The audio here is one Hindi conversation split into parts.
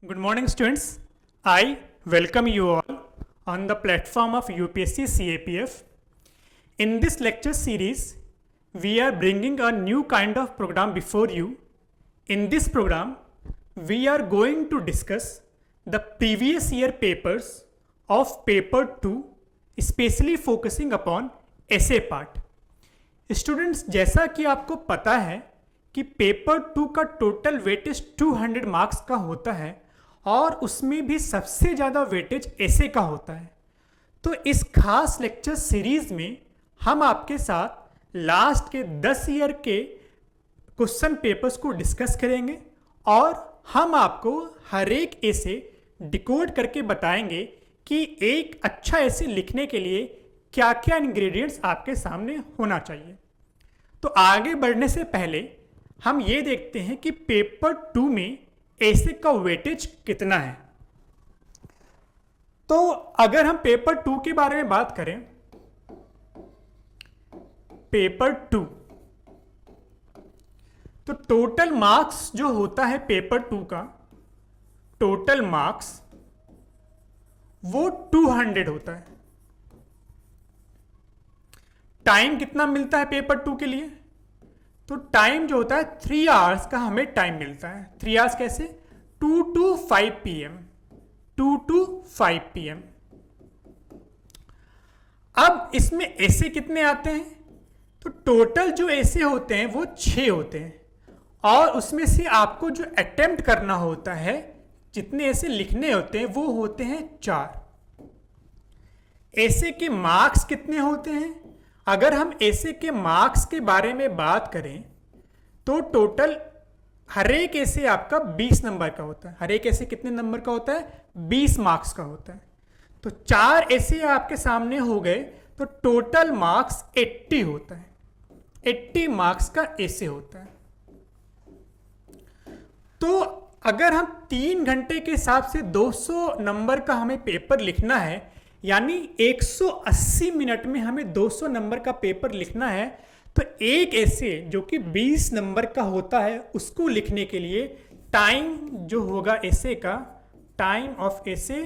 Good morning, students. I welcome you all on the platform of UPSC CAPF. In this lecture series, we are bringing a new kind of program before you. In this program, we are going to discuss the previous year papers of paper 2, especially focusing upon essay part. Students, जैसा कि आपको पता है कि पेपर 2 का टोटल वेटेज 200 मार्क्स का होता है और उसमें भी सबसे ज़्यादा वेटेज ऐसे का होता है। तो इस खास लेक्चर सीरीज में हम आपके साथ लास्ट के 10 ईयर के क्वेश्चन पेपर्स को डिस्कस करेंगे और हम आपको हर एक ऐसे डिकोड करके बताएंगे कि एक अच्छा ऐसे लिखने के लिए क्या क्या इंग्रेडिएंट्स आपके सामने होना चाहिए। तो आगे बढ़ने से पहले हम ये देखते हैं कि पेपर 2 में ऐसे का वेटेज कितना है। तो अगर हम पेपर 2 के बारे में बात करें, पेपर 2 तो टोटल मार्क्स जो होता है पेपर 2 का टोटल मार्क्स वो 200 होता है। टाइम कितना मिलता है पेपर 2 के लिए? तो टाइम जो होता है 3 आवर्स का हमें टाइम मिलता है। 3 आवर्स कैसे? 2 to 5 PM 2 to 5 PM। अब इसमें ऐसे कितने आते हैं? तो टोटल जो ऐसे होते हैं वो 6 होते हैं और उसमें से आपको जो अटेम्प्ट करना होता है, जितने ऐसे लिखने होते हैं वो होते हैं 4। ऐसे के मार्क्स कितने होते हैं? अगर हम ऐसे के मार्क्स के बारे में बात करें तो टोटल हर एक ऐसे आपका 20 नंबर का होता है। हर एक ऐसे कितने नंबर का होता है? 20 मार्क्स का होता है। तो 4 ऐसे आपके सामने हो गए तो टोटल मार्क्स 80 होता है। 80 मार्क्स का ऐसे होता है। तो अगर हम 3 घंटे के हिसाब से 200 नंबर का हमें पेपर लिखना है, यानी 180 मिनट में हमें 200 नंबर का पेपर लिखना है, तो एक ऐसे जो कि 20 नंबर का होता है उसको लिखने के लिए टाइम जो होगा ऐसे का, टाइम ऑफ ऐसे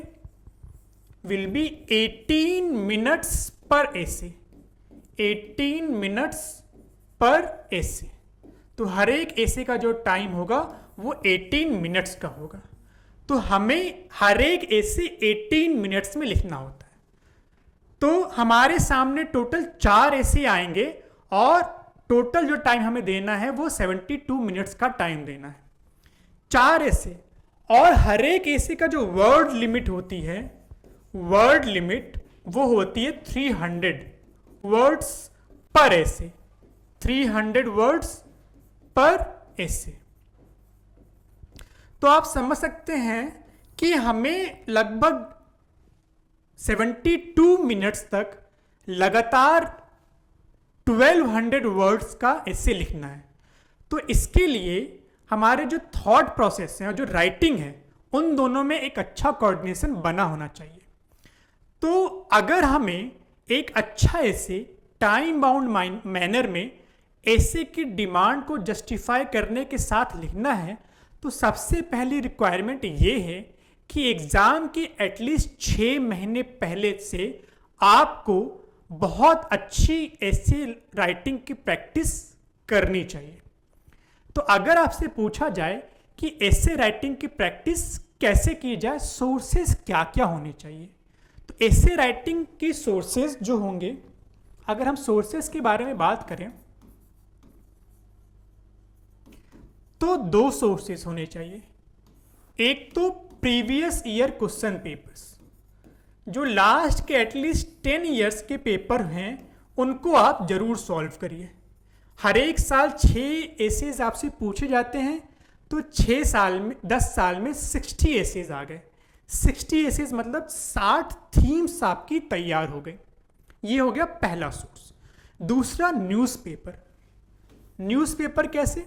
विल बी 18 मिनट्स पर ऐसे। 18 मिनट्स पर ऐसे। तो हर एक ऐसे का जो टाइम होगा वो 18 मिनट्स का होगा। तो हमें हर एक ऐसे 18 मिनट्स में लिखना होता है। तो हमारे सामने टोटल 4 ऐसे आएंगे और टोटल जो टाइम हमें देना है वो 72 मिनट्स का टाइम देना है। 4 ऐसे और हर एक ऐसे का जो वर्ड लिमिट होती है, वर्ड लिमिट वो होती है 300 वर्ड्स पर ऐसे। 300 वर्ड्स पर ऐसे। तो आप समझ सकते हैं कि हमें लगभग 72 मिनट्स तक लगातार 1200 वर्ड्स का ऐसे लिखना है। तो इसके लिए हमारे जो थॉट प्रोसेस है और जो राइटिंग है उन दोनों में एक अच्छा कोऑर्डिनेशन बना होना चाहिए। तो अगर हमें एक अच्छा ऐसे टाइम बाउंड मैनर में ऐसे की डिमांड को जस्टिफाई करने के साथ लिखना है, तो सबसे पहली रिक्वायरमेंट ये है कि एग्ज़ाम के एटलीस्ट 6 महीने पहले से आपको बहुत अच्छी ऐसे राइटिंग की प्रैक्टिस करनी चाहिए। तो अगर आपसे पूछा जाए कि ऐसे राइटिंग की प्रैक्टिस कैसे की जाए, सोर्सेज क्या क्या होने चाहिए, तो ऐसे राइटिंग की सोर्सेज जो होंगे, अगर हम सोर्सेज के बारे में बात करें तो 2 सोर्सेज होने चाहिए। एक तो प्रीवियस ईयर क्वेश्चन पेपर्स, जो लास्ट के एटलीस्ट 10 ईयर्स के पेपर हैं उनको आप जरूर सॉल्व करिए। हर एक साल 6 एसेज आपसे पूछे जाते हैं, तो 6 साल में 10 साल में 60 एसेज आ गए। 60 एसेज मतलब 60 थीम्स आपकी तैयार हो गई। ये हो गया पहला सोर्स। दूसरा न्यूज़पेपर। न्यूज़पेपर कैसे?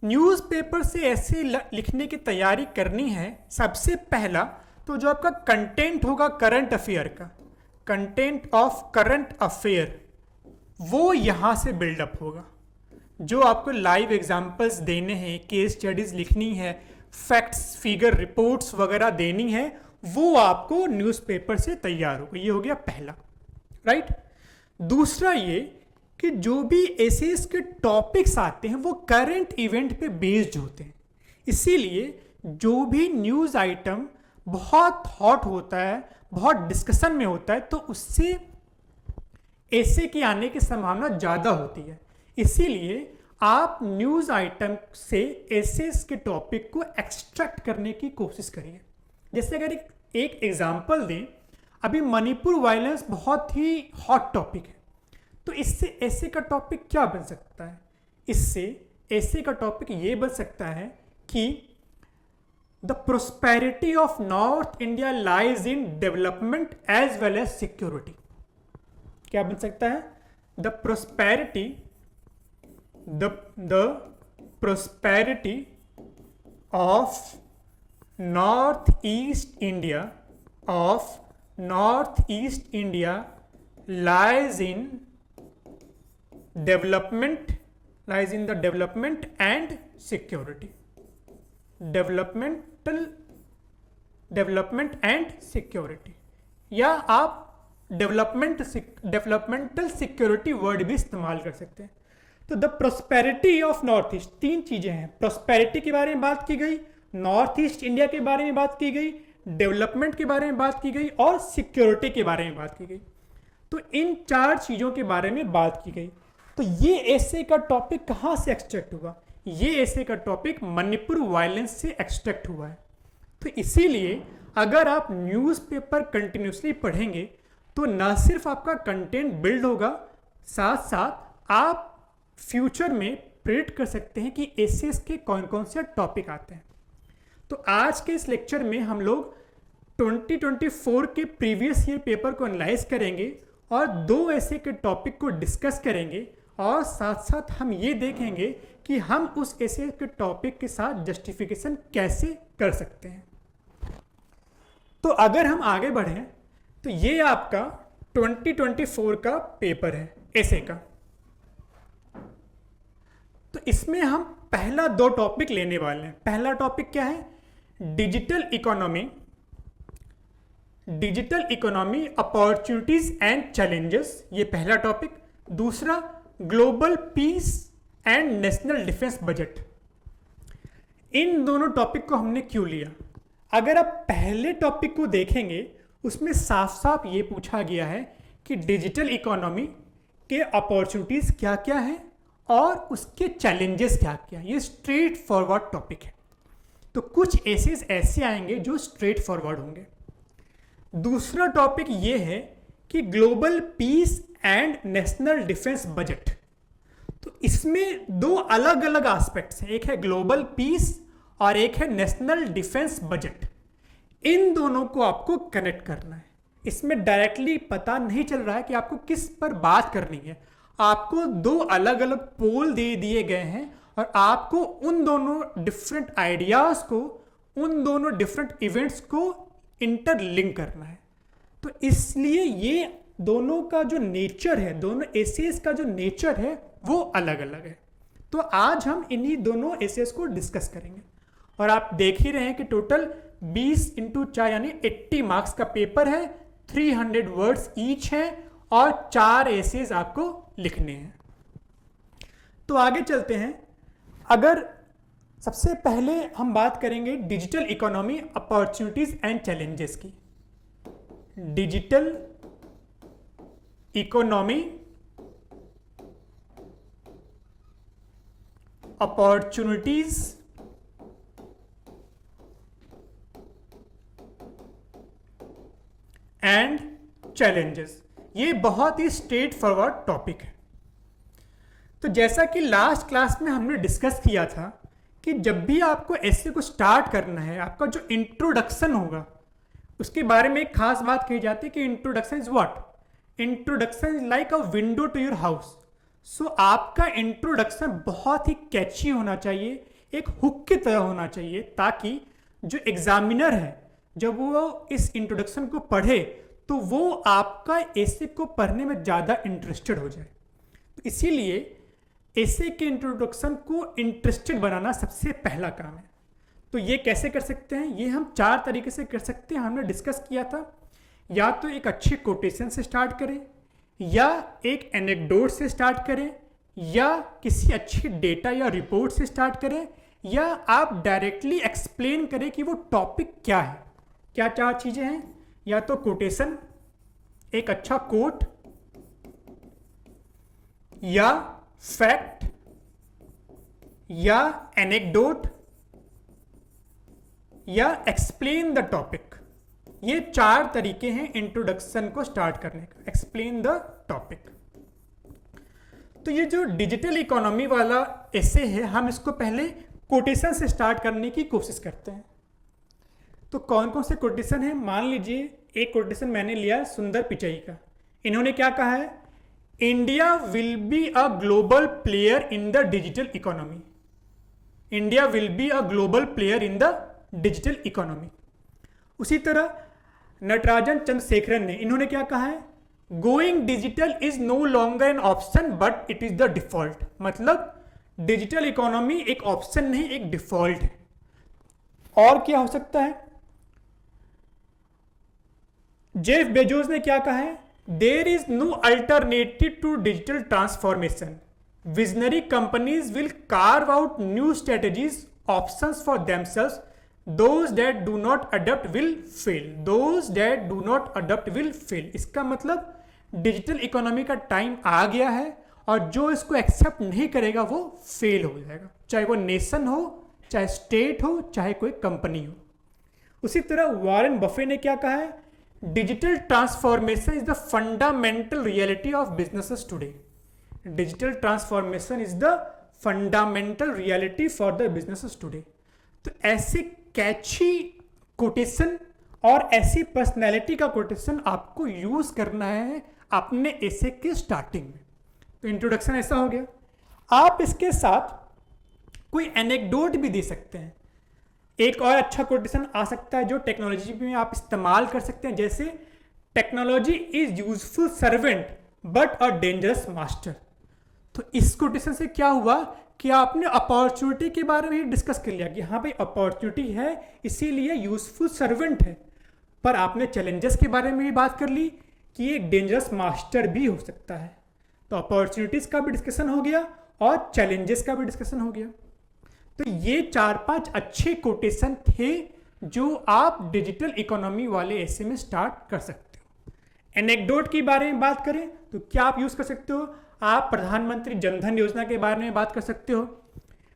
न्यूज़पेपर से ऐसे लिखने की तैयारी करनी है। सबसे पहला तो जो आपका कंटेंट होगा करंट अफेयर का, कंटेंट ऑफ करंट अफेयर, वो यहाँ से बिल्डअप होगा। जो आपको लाइव एग्जाम्पल्स देने हैं, केस स्टडीज लिखनी है, फैक्ट्स फिगर रिपोर्ट्स वगैरह देनी है, वो आपको न्यूज़पेपर से तैयार होगा। ये हो गया पहला, राइट। दूसरा ये कि जो भी एसेस के टॉपिक्स आते हैं वो करंट इवेंट पे बेस्ड होते हैं, इसीलिए जो भी न्यूज़ आइटम बहुत हॉट होता है, बहुत डिस्कशन में होता है, तो उससे ऐसे के आने की संभावना ज़्यादा होती है। इसीलिए आप न्यूज़ आइटम से एसेस के टॉपिक को एक्सट्रैक्ट करने की कोशिश करिए। जैसे अगर एक एग्जांपल दें, अभी मणिपुर वायलेंस बहुत ही हॉट टॉपिक है, तो इससे ऐसे का टॉपिक क्या बन सकता है? इससे ऐसे का टॉपिक ये बन सकता है कि the prosperity of North India lies in development as well as security. क्या बन सकता है? The prosperity of northeast India lies in the development and security. Development and security, या आप डेवलपमेंटल सिक्योरिटी वर्ड भी इस्तेमाल कर सकते हैं। तो the prosperity of north east, तीन चीजें हैं। प्रोस्पेरिटी के बारे में बात की गई, नॉर्थ ईस्ट इंडिया के बारे में बात की गई, डेवलपमेंट के बारे में बात की गई और सिक्योरिटी के बारे में बात की गई। तो इन चार चीजों के बारे में बात की गई। तो ये ऐसे का टॉपिक कहाँ से एक्सट्रैक्ट हुआ? ये ऐसे का टॉपिक मणिपुर वायलेंस से एक्सट्रैक्ट हुआ है। तो इसीलिए अगर आप न्यूज़पेपर कंटिन्यूसली पढ़ेंगे तो न सिर्फ आपका कंटेंट बिल्ड होगा, साथ साथ आप फ्यूचर में प्रेडिक्ट कर सकते हैं कि एसेस के कौन कौन से टॉपिक आते हैं। तो आज के इस लेक्चर में हम लोग 2024 के प्रीवियस ईयर पेपर को एनालाइज करेंगे और दो ऐसे के टॉपिक को डिस्कस करेंगे, और साथ साथ हम ये देखेंगे कि हम उस ऐसे के टॉपिक के साथ जस्टिफिकेशन कैसे कर सकते हैं। तो अगर हम आगे बढ़ें तो ये आपका 2024 का पेपर है ऐसे का। तो इसमें हम पहला दो टॉपिक लेने वाले हैं। पहला टॉपिक क्या है? Digital economy opportunities and challenges, ये पहला टॉपिक। दूसरा global peace and national defence budget. इन दोनों टॉपिक को हमने क्यों लिया? अगर आप पहले टॉपिक को देखेंगे उसमें साफ साफ ये पूछा गया है कि डिजिटल इकोनॉमी के अपॉर्चुनिटीज क्या क्या हैं और उसके चैलेंजेस क्या क्या हैं। ये स्ट्रेट फॉरवर्ड टॉपिक है, तो कुछ ऐसे आएंगे जो स्ट्रेट फॉरवर्ड होंगे। दूसरा टॉपिक ये है कि global peace and national defence budget. तो इसमें दो अलग अलग एस्पेक्ट्स हैं, एक है ग्लोबल पीस और एक है नेशनल डिफेंस बजट। इन दोनों को आपको कनेक्ट करना है। इसमें डायरेक्टली पता नहीं चल रहा है कि आपको किस पर बात करनी है। आपको दो अलग अलग पोल दे दिए गए हैं और आपको उन दोनों डिफरेंट आइडियाज को, उन दोनों डिफरेंट इवेंट्स को इंटरलिंक करना है। तो इसलिए ये दोनों का जो नेचर है, दोनों एसेस का जो नेचर है वो अलग अलग है। तो आज हम इन्हीं दोनों एसेस को डिस्कस करेंगे। और आप देख ही रहे हैं कि टोटल 20 × 4 यानी 80 मार्क्स का पेपर है, 300 वर्ड्स ईच हैं और 4 एसेस आपको लिखने हैं। तो आगे चलते हैं। अगर सबसे पहले हम बात करेंगे digital economy opportunities and challenges की। Digital economy opportunities and challenges, ये बहुत ही स्ट्रेट फॉरवर्ड टॉपिक है। तो जैसा कि लास्ट क्लास में हमने डिस्कस किया था कि जब भी आपको ऐसे को स्टार्ट करना है, आपका जो इंट्रोडक्शन होगा उसके बारे में एक खास बात कही जाती है कि introduction is what? Introduction is like a window to your house. So आपका इंट्रोडक्शन बहुत ही कैची होना चाहिए, एक हुक की तरह होना चाहिए, ताकि जो एग्जामिनर है जब वो इस इंट्रोडक्शन को पढ़े तो वो आपका ऐसे को पढ़ने में ज़्यादा इंटरेस्टेड हो जाए। तो इसीलिए ऐसे के इंट्रोडक्शन को इंटरेस्टेड बनाना सबसे पहला काम है। तो ये कैसे कर सकते हैं, ये हम 4 तरीके से कर सकते हैं, हमने डिस्कस किया था। या तो एक अच्छी कोटेशन से स्टार्ट करें, या एक एनेक्डोट से स्टार्ट करें, या किसी अच्छी डेटा या रिपोर्ट से स्टार्ट करें, या आप डायरेक्टली एक्सप्लेन करें कि वो टॉपिक क्या है। क्या 4 चीज़ें हैं, या तो कोटेशन, एक अच्छा कोट, या फैक्ट, या एनेक्डोट, या एक्सप्लेन द टॉपिक। ये 4 तरीके हैं इंट्रोडक्शन को स्टार्ट करने का, एक्सप्लेन द टॉपिक। तो ये जो डिजिटल इकोनॉमी वाला ऐसे है, हम इसको पहले कोटेशन से स्टार्ट करने की कोशिश करते हैं। तो कौन कौन से कोटेशन है, मान लीजिए एक कोटेशन मैंने लिया सुंदर पिचई का। इन्होंने क्या कहा है, India will be a global player in the digital economy. India will be a global player in the digital economy. उसी तरह नटराजन चंद्रशेखरन ने, इन्होंने क्या कहा है, going digital is no longer an option but it is the default. मतलब डिजिटल इकोनॉमी एक ऑप्शन नहीं, एक डिफॉल्ट है। और क्या हो सकता है, जेफ बेजोस ने क्या कहा है, there is no alternative to digital transformation. Visionary companies will carve out new strategies, options for themselves. Those that do not adapt will fail. Those that do not adapt will fail. इसका मतलब डिजिटल इकोनॉमी का टाइम आ गया है और जो इसको एक्सेप्ट नहीं करेगा वो फेल हो जाएगा, चाहे वो नेशन हो, चाहे स्टेट हो, चाहे कोई कंपनी हो। उसी तरह वॉरेन बफे ने क्या कहा है, digital transformation is the fundamental reality of businesses today. Digital transformation is the fundamental reality for the businesses today. तो ऐसे कैची कोटेशन और ऐसी पर्सनैलिटी का कोटेशन आपको यूज करना है अपने ऐसे के स्टार्टिंग में। तो इंट्रोडक्शन ऐसा हो गया। आप इसके साथ कोई एनेक्डोट भी दे सकते हैं। एक और अच्छा कोटेशन आ सकता है जो टेक्नोलॉजी में आप इस्तेमाल कर सकते हैं, जैसे technology is useful servant but a dangerous master. तो इस कोटेशन से क्या हुआ कि आपने अपॉर्चुनिटी के बारे में ही डिस्कस कर लिया कि हाँ भाई अपॉर्चुनिटी है इसीलिए यूजफुल सर्वेंट है, पर आपने चैलेंजेस के बारे में भी बात कर ली कि एक डेंजरस मास्टर भी हो सकता है। तो अपॉर्चुनिटीज़ का भी डिस्कशन हो गया और चैलेंजेस का भी डिस्कशन हो गया। तो ये 4-5 अच्छे कोटेशन थे जो आप डिजिटल इकोनॉमी वाले ऐसे में स्टार्ट कर सकते हो। एनेक्डोट के बारे में बात करें तो क्या आप यूज़ कर सकते हो, आप प्रधानमंत्री जनधन योजना के बारे में बात कर सकते हो,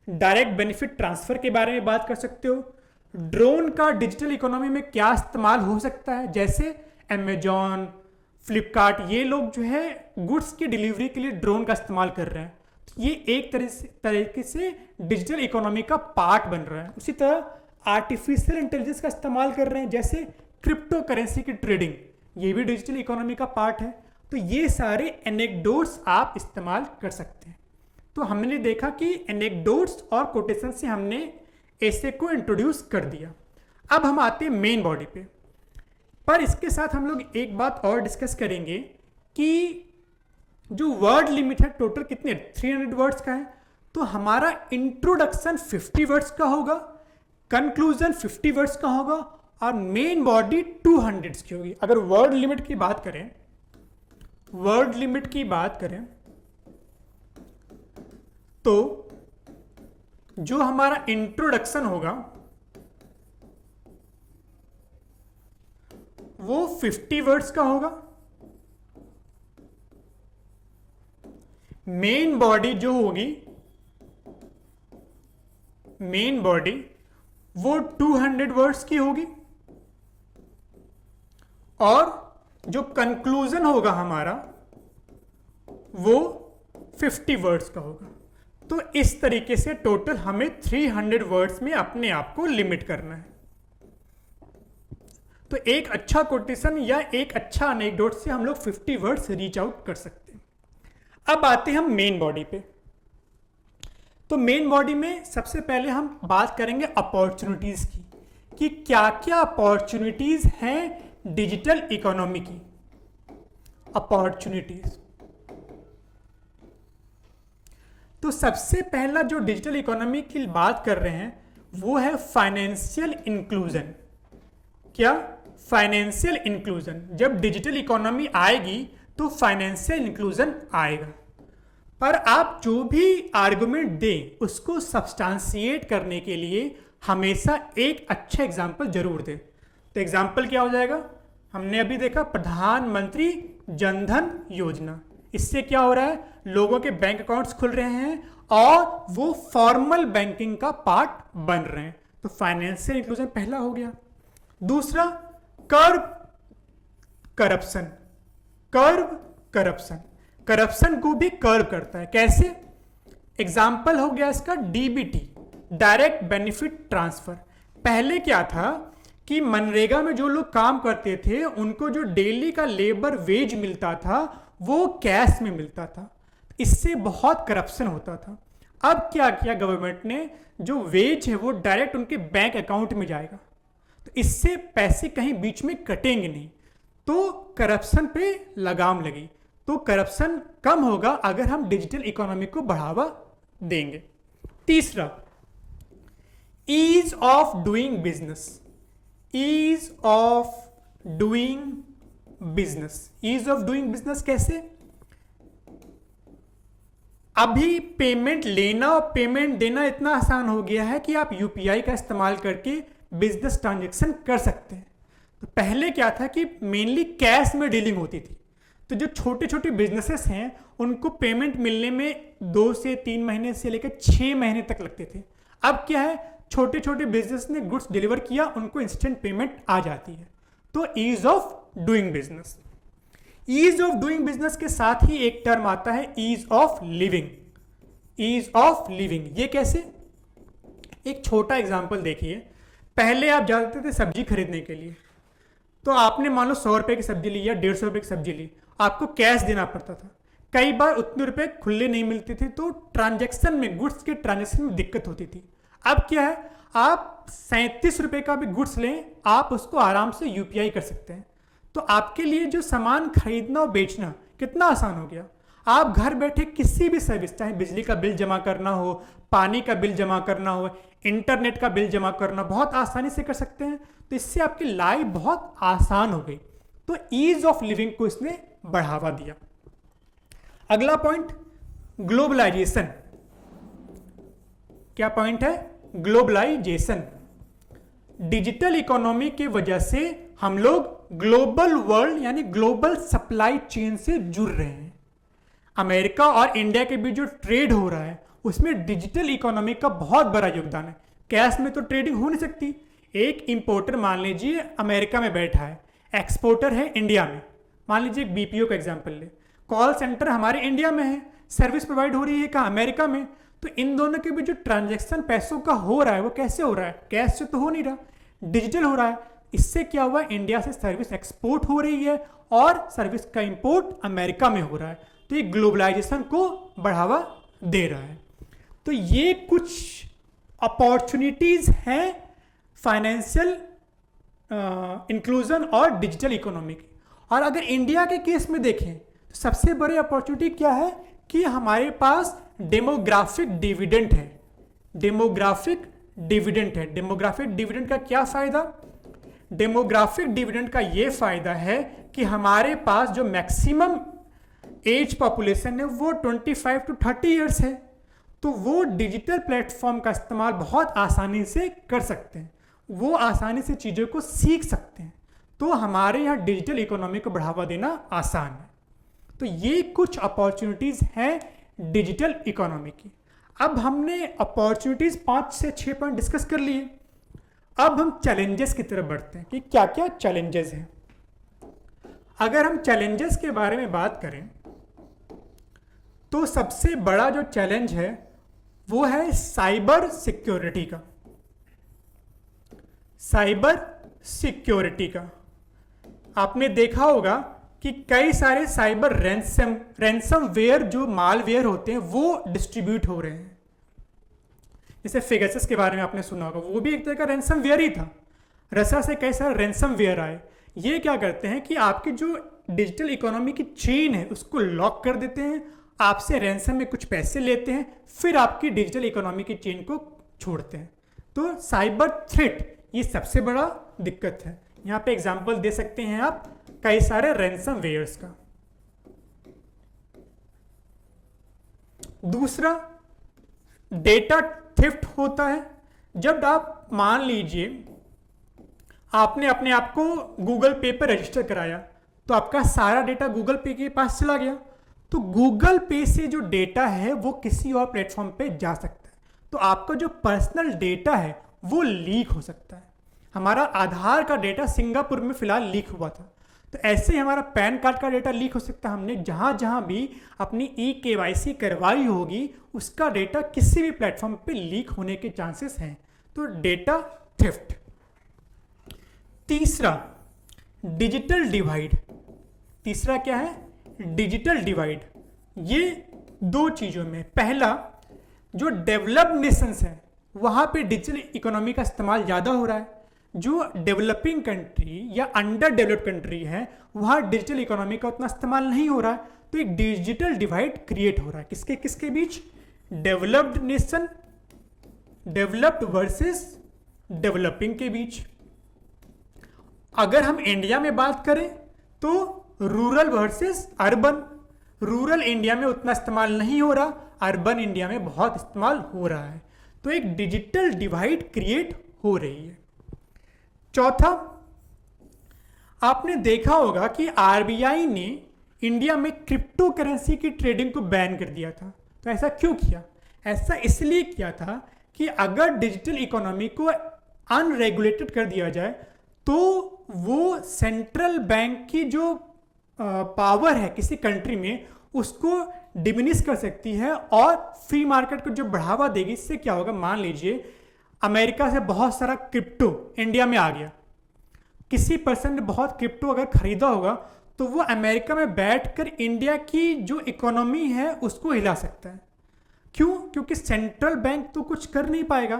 डायरेक्ट बेनिफिट ट्रांसफर के बारे में बात कर सकते हो, ड्रोन का डिजिटल इकोनॉमी में क्या इस्तेमाल हो सकता है, जैसे अमेजॉन, फ्लिपकार्ट, ये लोग जो है गुड्स की डिलीवरी के लिए ड्रोन का इस्तेमाल कर रहे हैं। तो ये एक तरीके से डिजिटल इकोनॉमी का पार्ट बन रहा है। उसी तरह आर्टिफिशियल इंटेलिजेंस का इस्तेमाल कर रहे हैं, जैसे क्रिप्टो करेंसी की ट्रेडिंग, ये भी डिजिटल इकोनॉमी का पार्ट है। तो ये सारे एनेक्डोट्स आप इस्तेमाल कर सकते हैं। तो हमने देखा कि एनेक्डोट्स और कोटेशन से हमने ऐसे को इंट्रोड्यूस कर दिया। अब हम आते हैं मेन बॉडी पे, पर इसके साथ हम लोग एक बात और डिस्कस करेंगे कि जो वर्ड लिमिट है टोटल कितने 300 वर्ड्स का है। तो हमारा इंट्रोडक्शन 50 वर्ड्स का होगा, कंक्लूजन 50 वर्ड्स का होगा और मेन बॉडी 200 की होगी। अगर वर्ड लिमिट की बात करें, तो जो हमारा इंट्रोडक्शन होगा वो 50 वर्ड्स का होगा। मेन बॉडी जो होगी, मेन बॉडी वो 200 वर्ड्स की होगी और जो कंक्लूजन होगा हमारा वो 50 वर्ड्स का होगा। तो इस तरीके से टोटल हमें 300 वर्ड्स में अपने आप को लिमिट करना है। तो एक अच्छा कोटेशन या एक अच्छा एनेक्डोट से हम लोग 50 वर्ड्स रीच आउट कर सकते हैं। अब आते हैं हम मेन बॉडी पे। तो मेन बॉडी में सबसे पहले हम बात करेंगे अपॉर्चुनिटीज की, कि क्या क्या अपॉर्चुनिटीज हैं डिजिटल इकोनॉमी की। अपॉर्चुनिटीज, तो सबसे पहला जो डिजिटल इकोनॉमी की बात कर रहे हैं वो है फाइनेंशियल इंक्लूजन। क्या? Financial inclusion. जब डिजिटल इकोनॉमी आएगी तो फाइनेंशियल इंक्लूजन आएगा। पर आप जो भी आर्गुमेंट दें उसको सब्सटेंशिएट करने के लिए हमेशा एक अच्छा एग्जाम्पल जरूर दें। तो एग्जाम्पल क्या हो जाएगा? हमने अभी देखा प्रधानमंत्री जनधन योजना। इससे क्या हो रहा है? लोगों के बैंक अकाउंट्स खुल रहे हैं और वो फॉर्मल बैंकिंग का पार्ट बन रहे हैं। तो फाइनेंशियल इंक्लूजन पहला हो गया। दूसरा, curve corruption. Curve corruption, corruption को भी कर्व करता है। कैसे? एग्जाम्पल हो गया इसका डीबीटी, डायरेक्ट बेनिफिट ट्रांसफर। पहले क्या था कि मनरेगा में जो लोग काम करते थे उनको जो डेली का लेबर वेज मिलता था वो कैश में मिलता था। इससे बहुत करप्शन होता था। अब क्या किया गवर्नमेंट ने? जो वेज है वो डायरेक्ट उनके बैंक अकाउंट में जाएगा, तो इससे पैसे कहीं बीच में कटेंगे नहीं, तो करप्शन पे लगाम लगी। तो करप्शन कम होगा अगर हम डिजिटल इकोनॉमी को बढ़ावा देंगे। तीसरा, ease of doing business. Ease of doing business. Ease of doing business कैसे? अभी पेमेंट लेना और पेमेंट देना इतना आसान हो गया है कि आप यूपीआई का इस्तेमाल करके बिजनेस ट्रांजैक्शन कर सकते हैं। तो पहले क्या था कि मेनली कैश में डीलिंग होती थी। तो जो छोटे छोटे बिजनेसेस हैं उनको पेमेंट मिलने में 2 से 3 महीने से लेकर 6 महीने तक लगते थे। अब क्या है? छोटे छोटे बिजनेस ने गुड्स डिलीवर किया, उनको इंस्टेंट पेमेंट आ जाती है। तो ease of doing business. Ease of doing business के साथ ही एक टर्म आता है ease of living. Ease of living ये कैसे? एक छोटा एग्जांपल देखिए। पहले आप जाते थे सब्जी खरीदने के लिए, तो आपने मान लो 100 रुपए की सब्जी ली या 150 रुपए की सब्जी ली, आपको कैश देना पड़ता था। कई बार उतने रुपए खुले नहीं मिलते थे, तो ट्रांजैक्शन में, गुड्स के ट्रांजैक्शन में दिक्कत होती थी। अब क्या है? आप 37 रुपए का भी गुड्स लें, आप उसको आराम से यूपीआई कर सकते हैं। तो आपके लिए जो सामान खरीदना और बेचना कितना आसान हो गया। आप घर बैठे किसी भी सर्विस, चाहे बिजली का बिल जमा करना हो, पानी का बिल जमा करना हो, इंटरनेट का बिल जमा करना, बहुत आसानी से कर सकते हैं। तो इससे आपकी लाइफ बहुत आसान हो गई। तो ईज ऑफ लिविंग को इसने बढ़ावा दिया। अगला पॉइंट, ग्लोबलाइजेशन। क्या पॉइंट है? ग्लोबलाइजेशन। डिजिटल इकोनॉमी की वजह से हम लोग ग्लोबल वर्ल्ड यानी ग्लोबल सप्लाई चेन से जुड़ रहे हैं। अमेरिका और इंडिया के बीच जो ट्रेड हो रहा है उसमें डिजिटल इकोनॉमी का बहुत बड़ा योगदान है। कैश में तो ट्रेडिंग हो नहीं सकती। एक इंपोर्टर मान लीजिए अमेरिका में बैठा है, एक्सपोर्टर है इंडिया में। मान लीजिए एक बीपीओ का एग्जांपल ले, कॉल सेंटर हमारे इंडिया में है, सर्विस प्रोवाइड हो रही है कहाँ? अमेरिका में। तो इन दोनों के बीच जो ट्रांजैक्शन पैसों का हो रहा है वो कैसे हो रहा है? कैश से तो हो नहीं रहा, डिजिटल हो रहा है। इससे क्या हुआ? इंडिया से सर्विस एक्सपोर्ट हो रही है और सर्विस का इंपोर्ट अमेरिका में हो रहा है। तो ये ग्लोबलाइजेशन को बढ़ावा दे रहा है। तो ये कुछ अपॉर्चुनिटीज हैं फाइनेंशियल इंक्लूजन और डिजिटल इकोनॉमी की। और अगर इंडिया के केस में देखें तो सबसे बड़ी अपॉर्चुनिटी क्या है कि हमारे पास डेमोग्राफिक डिविडेंड है। डेमोग्राफिक डिविडेंड है। डेमोग्राफिक डिविडेंड का क्या फायदा? डेमोग्राफिक डिविडेंड का ये फायदा है कि हमारे पास जो मैक्सिमम एज पॉपुलेशन है वो 25 to 30 ईयर्स है। तो वो डिजिटल प्लेटफॉर्म का इस्तेमाल बहुत आसानी से कर सकते हैं, वो आसानी से चीज़ों को सीख सकते हैं। तो हमारे यहाँ डिजिटल इकोनॉमी को बढ़ावा देना आसान है। तो ये कुछ अपॉर्चुनिटीज़ हैं डिजिटल इकोनॉमी की। अब हमने अपॉर्चुनिटीज़ 5 से 6 पॉइंट डिस्कस कर लिए। अब हम चैलेंजेस की तरफ बढ़ते हैं कि क्या क्या चैलेंजेस हैं। अगर हम चैलेंजेस के बारे में बात करें तो सबसे बड़ा जो चैलेंज है वो है साइबर सिक्योरिटी का। साइबर सिक्योरिटी का आपने देखा होगा कि कई सारे साइबर रैंसमवेयर जो मालवेयर होते हैं वो डिस्ट्रीब्यूट हो रहे हैं। जैसे पेगासस के बारे में आपने सुना होगा, वो भी एक तरह का रैंसमवेयर ही था। रसिया से कई सारे रैंसमवेयर आए। ये क्या करते हैं कि आपकी जो डिजिटल इकोनॉमी की चेन है उसको लॉक कर देते हैं, आपसे रैंसम में कुछ पैसे लेते हैं, फिर आपकी डिजिटल इकोनॉमी की चेन को छोड़ते हैं। तो साइबर थ्रेट ये सबसे बड़ा दिक्कत है। यहाँ पे एग्जांपल दे सकते हैं आप कई सारे रैंसम वेयर्स का। दूसरा डेटा थेफ्ट होता है। जब आप मान लीजिए आपने अपने आप को गूगल पे पर रजिस्टर कराया, तो आपका सारा डेटा गूगल पे के पास चला गया, तो गूगल पे से जो डेटा है वो किसी और प्लेटफॉर्म पे जा सकता है। तो आपका जो पर्सनल डेटा है वो लीक हो सकता है। हमारा आधार का डेटा सिंगापुर में फिलहाल लीक हुआ था, तो ऐसे ही हमारा पैन कार्ड का डेटा लीक हो सकता है। हमने जहाँ जहाँ भी अपनी KYC करवाई होगी उसका डेटा किसी भी प्लेटफॉर्म पे लीक होने के चांसेस हैं। तो डेटा थेफ्ट। तीसरा डिजिटल डिवाइड। तीसरा क्या है? Digital divide. ये दो चीज़ों में, पहला जो डेवलप्ड नेशंस हैं वहाँ पे डिजिटल इकोनॉमी का इस्तेमाल ज़्यादा हो रहा है। जो डेवलपिंग कंट्री या अंडर डेवलप्ड कंट्री है वहाँ डिजिटल इकोनॉमी का उतना इस्तेमाल नहीं हो रहा है। तो एक डिजिटल डिवाइड क्रिएट हो रहा है किसके किसके बीच? Developed nation, developed versus developing के बीच। अगर हम इंडिया में बात करें तो rural versus urban. Rural India में उतना इस्तेमाल नहीं हो रहा, अर्बन इंडिया में बहुत इस्तेमाल हो रहा है। तो एक डिजिटल डिवाइड क्रिएट हो रही है। चौथा, आपने देखा होगा कि RBI ने इंडिया में क्रिप्टो करेंसी की ट्रेडिंग को बैन कर दिया था। तो ऐसा क्यों किया? ऐसा इसलिए किया था कि अगर डिजिटल इकोनॉमी को अनरेगुलेटेड कर दिया जाए तो वो सेंट्रल बैंक की जो पावर है किसी कंट्री में उसको डिमिनिश कर सकती है और फ्री मार्केट को जो बढ़ावा देगी। इससे क्या होगा? मान लीजिए अमेरिका से बहुत सारा क्रिप्टो इंडिया में आ गया, किसी पर्सन ने बहुत क्रिप्टो अगर खरीदा होगा तो वो अमेरिका में बैठकर इंडिया की जो इकोनॉमी है उसको हिला सकता है। क्यों? क्योंकि सेंट्रल बैंक तो कुछ कर नहीं पाएगा,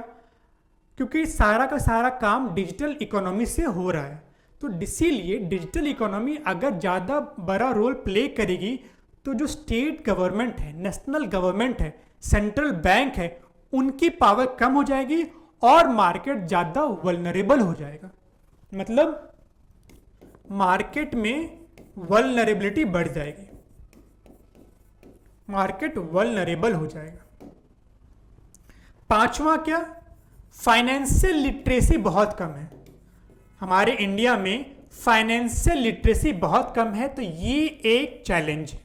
क्योंकि सारा का सारा काम डिजिटल इकोनॉमी से हो रहा है। तो इसीलिए डिजिटल इकोनॉमी अगर ज़्यादा बड़ा रोल प्ले करेगी तो जो स्टेट गवर्नमेंट है, नेशनल गवर्नमेंट है, सेंट्रल बैंक है, उनकी पावर कम हो जाएगी और मार्केट ज़्यादा वल्नरेबल हो जाएगा। मतलब मार्केट में वल्नरेबिलिटी बढ़ जाएगी, मार्केट वल्नरेबल हो जाएगा। पांचवा क्या? फाइनेंशियल लिटरेसी बहुत कम है। हमारे इंडिया में फाइनेंशियल लिटरेसी बहुत कम है, तो ये एक चैलेंज है।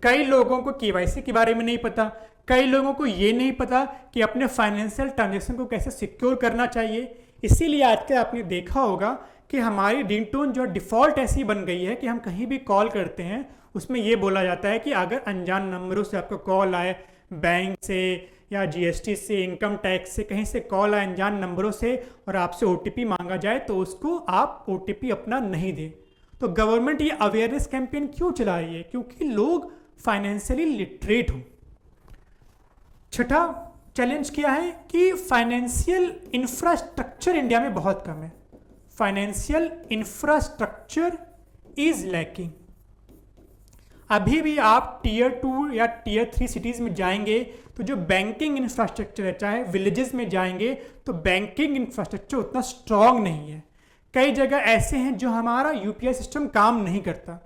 कई लोगों को KYC के बारे में नहीं पता, कई लोगों को ये नहीं पता कि अपने फाइनेंशियल ट्रांजैक्शन को कैसे सिक्योर करना चाहिए। इसीलिए आजकल आपने देखा होगा कि हमारी रिंगटोन जो डिफ़ॉल्ट ऐसी बन गई है कि हम कहीं भी कॉल करते हैं उसमें ये बोला जाता है कि अगर अनजान नंबरों से आपको कॉल आए, बैंक से या GST से, इनकम टैक्स से, कहीं से कॉल आए अनजान नंबरों से और आपसे OTP मांगा जाए तो उसको आप OTP अपना नहीं दें। तो गवर्नमेंट ये अवेयरनेस कैंपेन क्यों चला रही है? क्योंकि लोग फाइनेंशियली लिटरेट हों। छठा चैलेंज क्या है कि फाइनेंशियल इंफ्रास्ट्रक्चर इंडिया में बहुत कम है। Financial infrastructure is lacking. अभी भी आप Tier 2 या Tier 3 सिटीज़ में जाएंगे तो जो बैंकिंग इंफ्रास्ट्रक्चर है, चाहे विलेजेस में जाएंगे तो बैंकिंग इंफ्रास्ट्रक्चर उतना स्ट्रॉन्ग नहीं है। कई जगह ऐसे हैं जो हमारा UPI सिस्टम काम नहीं करता।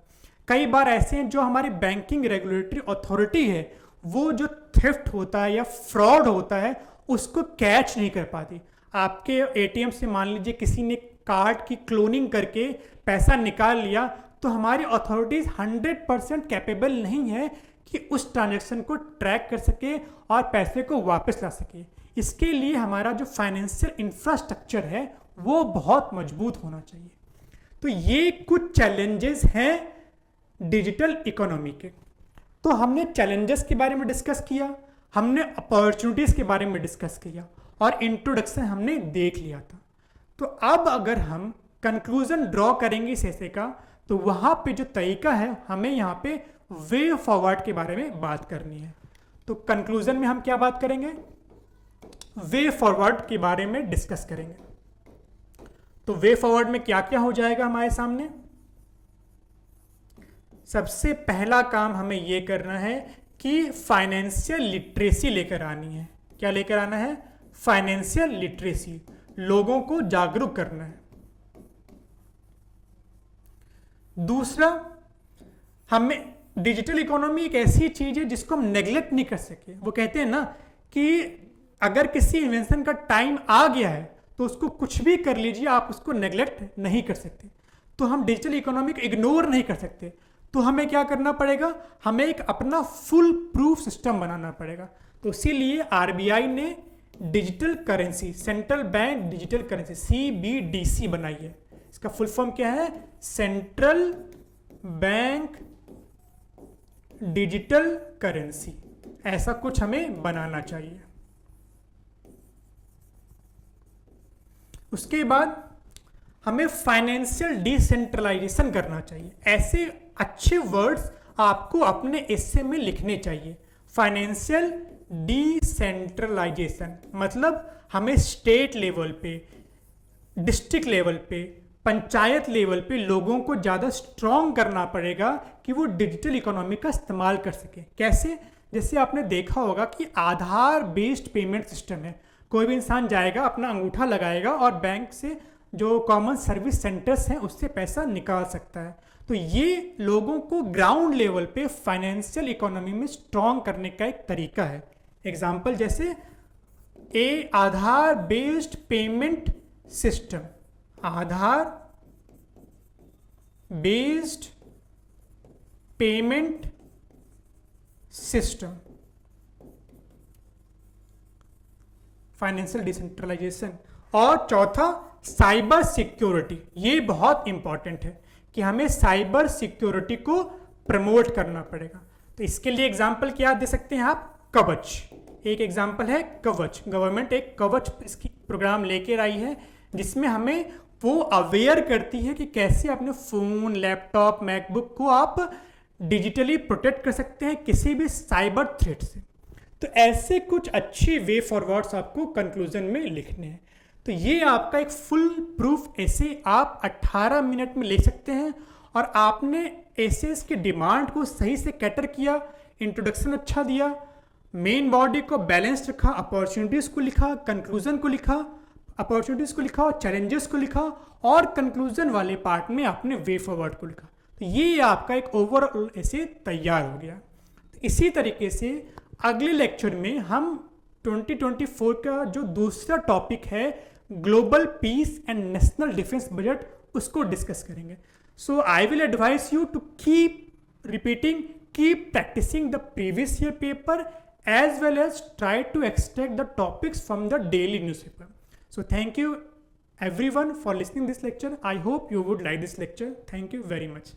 कई बार ऐसे हैं जो हमारी बैंकिंग रेगुलेटरी अथॉरिटी है वो जो थेफ्ट होता है या फ्रॉड होता है उसको कैच नहीं कर पाती। आपके ATM से मान लीजिए किसी ने कार्ड की क्लोनिंग करके पैसा निकाल लिया तो हमारी अथॉरिटीज़ 100% कैपेबल नहीं है कि उस ट्रांजैक्शन को ट्रैक कर सके और पैसे को वापस ला सके। इसके लिए हमारा जो फाइनेंशियल इंफ्रास्ट्रक्चर है वो बहुत मजबूत होना चाहिए। तो ये कुछ चैलेंजेस हैं डिजिटल इकोनॉमी के। तो हमने चैलेंजेस के बारे में डिस्कस किया, हमने अपॉर्चुनिटीज़ के बारे में डिस्कस किया और इंट्रोडक्शन हमने देख लिया था। तो अब अगर हम कंक्लूजन ड्रॉ करेंगे इस ऐसे का तो वहाँ पे जो तरीका है हमें यहाँ पे वे फॉरवर्ड के बारे में बात करनी है। तो कंक्लूजन में हम क्या बात करेंगे? वे फॉरवर्ड के बारे में डिस्कस करेंगे। तो वे फॉरवर्ड में क्या क्या हो जाएगा हमारे सामने? सबसे पहला काम हमें ये करना है कि फाइनेंशियल लिटरेसी लेकर आनी है। क्या लेकर आना है? फाइनेंशियल लिटरेसी, लोगों को जागरूक करना है। दूसरा, हमें डिजिटल इकोनॉमी एक ऐसी चीज है जिसको हम नेग्लेक्ट नहीं कर सके। वो कहते हैं ना कि अगर किसी इन्वेंशन का टाइम आ गया है तो उसको कुछ भी कर लीजिए, आप उसको नेग्लेक्ट नहीं कर सकते। तो हम डिजिटल इकोनॉमी को इग्नोर नहीं कर सकते। तो हमें क्या करना पड़ेगा? हमें एक अपना फुल प्रूफ सिस्टम बनाना पड़ेगा। तो इसीलिए आरबीआई ने digital currency, central bank digital currency CBDC बनाई है। इसका फुल फॉर्म क्या है? Central bank digital currency. ऐसा कुछ हमें बनाना चाहिए। उसके बाद हमें फाइनेंशियल डिसेंट्रलाइजेशन करना चाहिए। ऐसे अच्छे वर्ड्स आपको अपने एसे में लिखने चाहिए। फाइनेंशियल डिसेंट्रलाइजेशन मतलब हमें स्टेट लेवल पे, डिस्ट्रिक्ट लेवल पे, पंचायत लेवल पे लोगों को ज़्यादा स्ट्रॉन्ग करना पड़ेगा कि वो डिजिटल इकोनॉमी का इस्तेमाल कर सके। कैसे? जैसे आपने देखा होगा कि आधार बेस्ड पेमेंट सिस्टम है। कोई भी इंसान जाएगा, अपना अंगूठा लगाएगा और बैंक से जो कॉमन सर्विस सेंटर्स हैं उससे पैसा निकाल सकता है। तो ये लोगों को ग्राउंड लेवल पे फाइनेंशियल इकोनॉमी में स्ट्रॉन्ग करने का एक तरीका है। एग्जाम्पल जैसे Aadhaar based payment system, Aadhaar based payment system, financial decentralisation. और चौथा, साइबर सिक्योरिटी। ये बहुत इंपॉर्टेंट है कि हमें साइबर सिक्योरिटी को प्रमोट करना पड़ेगा। तो इसके लिए एग्जाम्पल क्या दे सकते हैं आप? कवच एक एग्जाम्पल है। कवच, गवर्नमेंट एक कवच इसकी प्रोग्राम लेकर आई है जिसमें हमें वो अवेयर करती है कि कैसे अपने फ़ोन, लैपटॉप, मैकबुक को आप डिजिटली प्रोटेक्ट कर सकते हैं किसी भी साइबर थ्रेट से। तो ऐसे कुछ अच्छे वे फॉरवर्ड्स आपको कंक्लूजन में लिखने हैं। तो ये आपका एक फुल प्रूफ एसे आप 18 मिनट में लिख सकते हैं। और आपने एसेस की डिमांड को सही से कैटर किया, इंट्रोडक्शन अच्छा दिया, मेन बॉडी को बैलेंस रखा, अपॉर्चुनिटीज़ को लिखा, कंक्लूजन को लिखा, अपॉर्चुनिटीज़ को लिखा और चैलेंजेस को लिखा, और कंक्लूजन वाले पार्ट में आपने वे फॉरवर्ड को लिखा। तो ये आपका एक ओवरऑल एसे तैयार हो गया। तो इसी तरीके से अगले लेक्चर में हम 2024 का जो दूसरा टॉपिक है global peace and national defence budget, उसको डिस्कस करेंगे। So I will advise you to keep repeating, keep practising the previous year paper as well as try to extract the topics from the daily newspaper. So thank you everyone for listening this lecture. I hope you would like this lecture. Thank you very much.